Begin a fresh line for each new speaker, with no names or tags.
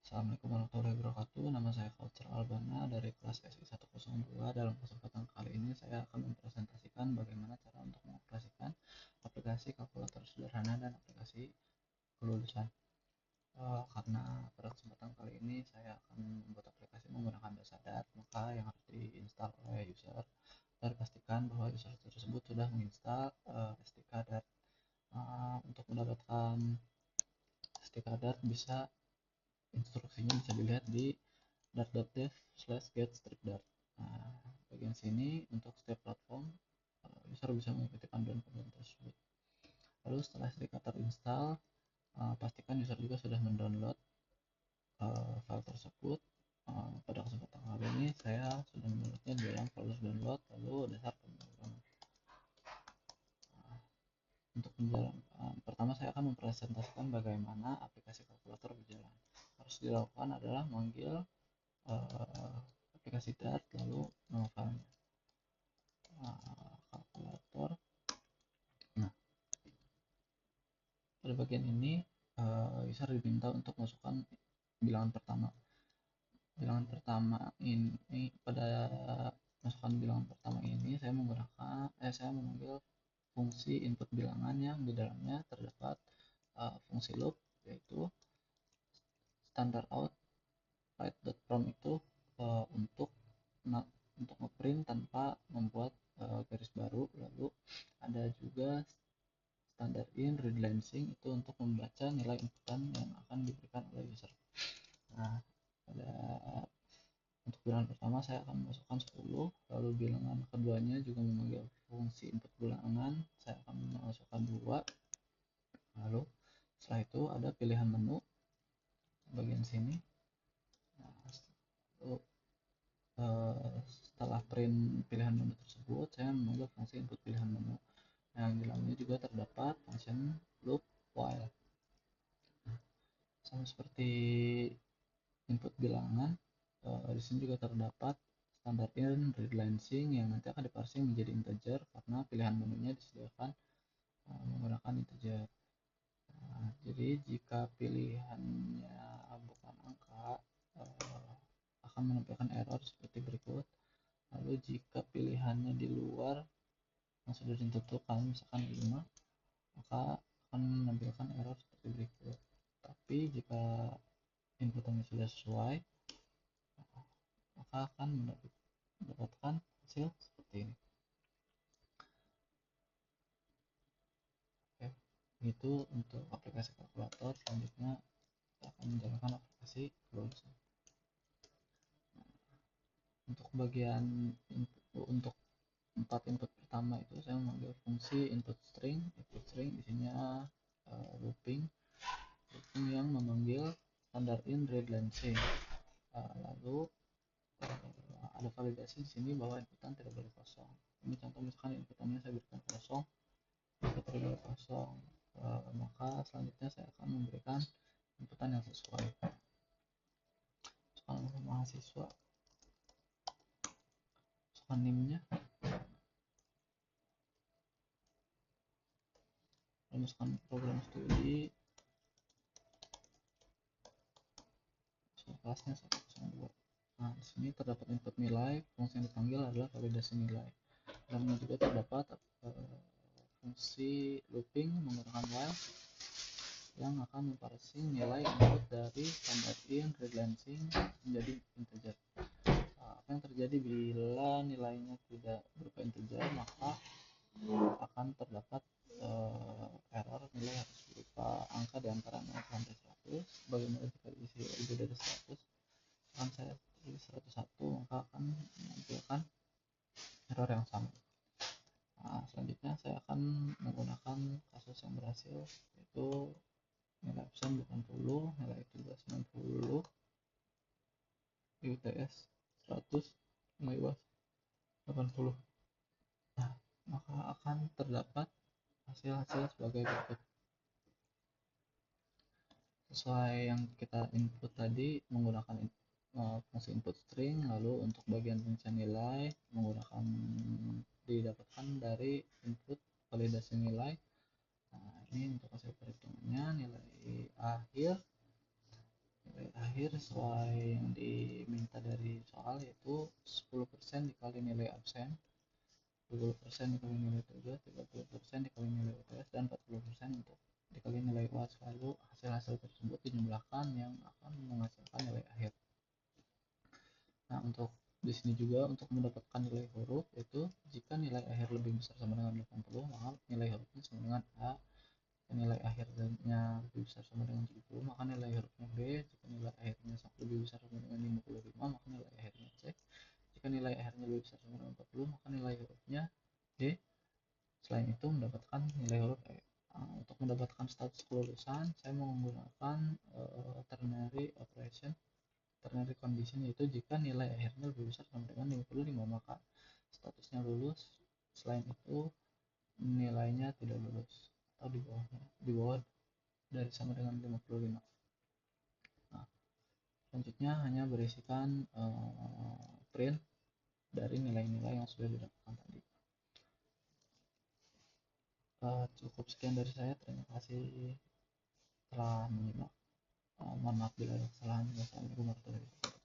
Assalamualaikum warahmatullahi wabarakatuh. Nama saya Kautsar Albana dari kelas SI 102. Dalam kesempatan kali ini saya akan mempresentasikan bagaimana cara untuk mengoperasikan aplikasi kalkulator sederhana dan aplikasi kelulusan. Karena pada kesempatan kali ini saya akan membuat aplikasi menggunakan dasar Dart, maka yang harus diinstal oleh user dan pastikan bahwa user tersebut sudah menginstal SDK Dart. Untuk mendapatkan SDK Dart instruksinya bisa dilihat di dart.dev/get-dart. Nah, bagian sini untuk setiap platform user bisa mengikuti panduan-panduan tersebut. Lalu setelah SDK terinstall, pastikan user juga sudah mendownload file tersebut. Pada kesempatan kali ini saya sudah mendownloadnya di dalam folder download lalu dasar pemrograman. Untuk pertama saya akan mempresentasikan bagaimana aplikasi kalkulator berjalan. Harus dilakukan adalah manggil aplikasi Dart lalu nama filenya kalkulator. Nah, pada bagian ini user diminta untuk masukkan bilangan pertama. Bilangan pertama ini pada masukkan bilangan pertama ini saya memanggil fungsi input bilangan yang di dalamnya terdapat fungsi loop, yaitu standard out write.from itu untuk ngeprint tanpa membuat garis baru. Lalu ada juga standard in read line sync itu untuk membaca nilai inputan yang akan diberikan oleh user. Nah, pada untuk bilangan pertama saya akan masukkan 10, lalu bilangan keduanya juga memanggil fungsi input bilangan, saya akan memasukkan 2. Lalu setelah itu ada pilihan menu bagian sini. Nah, lalu setelah print pilihan menu tersebut, saya memanggil fungsi input pilihan menu yang di dalamnya juga terdapat function loop while. Sama seperti input bilangan, di sini juga terdapat standard in read line sync yang nanti akan diparsing menjadi integer karena pilihan menunya disediakan menggunakan integer. Jadi jika pilihannya bukan angka, akan menampilkan error seperti berikut. Lalu jika pilihannya di luar yang sudah ditentukan, misalkan 5, maka akan menampilkan error seperti berikut. Tapi jika inputannya sudah sesuai, maka akan mendapatkan hasil seperti ini. Oke, itu untuk aplikasi kalkulator. Selanjutnya kita akan menjalankan aplikasi kelulusan. Untuk bagian untuk 4 input pertama itu saya mengambil fungsi input string di sini looping yang memanggil standard in read line sync. Lalu ada validasi di sini bahwa inputan tidak boleh kosong. Ini contoh misalkan inputannya saya berikan kosong, input tidak boleh kosong, maka selanjutnya saya akan memberikan inputan yang sesuai. Misalkan mahasiswa, misalkan NIM-nya, misalkan program studi, kelasnya 102. Nah, di sini terdapat input nilai, fungsi yang dipanggil adalah validasi nilai. Dalamnya juga terdapat fungsi looping menggunakan while yang akan memparsing nilai input dari standard in read line sync menjadi integer. Apa yang terjadi bila nilainya tidak berupa integer, maka akan terdapat error nilai harus berupa angka di antara 0 sampai 100. Bagaimana jika diisi lebih dari 100? Akan saya tulis 101, maka akan menampilkan error yang sama. Nah, selanjutnya saya akan menggunakan kasus yang berhasil, yaitu nilai absen 80, nilai tugas 90, UTS 100, MIWAS 80. Nah, maka akan terdapat hasil-hasil sebagai berikut. Sesuai yang kita input tadi menggunakan fungsi input string, lalu untuk bagian rincian nilai menggunakan didapatkan dari input validasi nilai. Nah, ini untuk hasil perhitungannya nilai akhir akhir sesuai yang diminta dari soal, yaitu 10% dikali nilai absen, 20% dikali nilai tugas, 30% dikali nilai UTS, dan 40% untuk dikali nilai UAS. Lalu hasil-hasil tersebut dijumlahkan yang akan menghasilkan nilai akhir. Nah, untuk di sini juga untuk mendapatkan nilai huruf, yaitu jika nilai akhir lebih besar sama dengan 80, maka nilai hurufnya sama dengan A. Jika nilai akhirnya lebih besar sama dengan 70, maka nilai hurufnya B. Jika nilai akhirnya lebih besar sama dengan 55, maka nilai akhirnya C. Jika nilai akhirnya lebih besar sama dengan 40, maka nilai hurufnya D. Selain itu, mendapatkan nilai huruf E. Untuk mendapatkan status kelulusan, saya menggunakan ternary operation, ternary condition, yaitu jika nilai akhirnya lebih besar sama dengan 55, maka statusnya lulus. Selain itu, nilainya tidak lulus atau di bawah dari sama dengan 55. Nah, selanjutnya hanya berisikan print dari nilai-nilai yang sudah didapatkan tadi. Cukup sekian dari saya. Terima kasih telah menyimak. Mohon maaf bila ada kesalahan. Wassalamualaikum warahmatullahi wabarakatuh.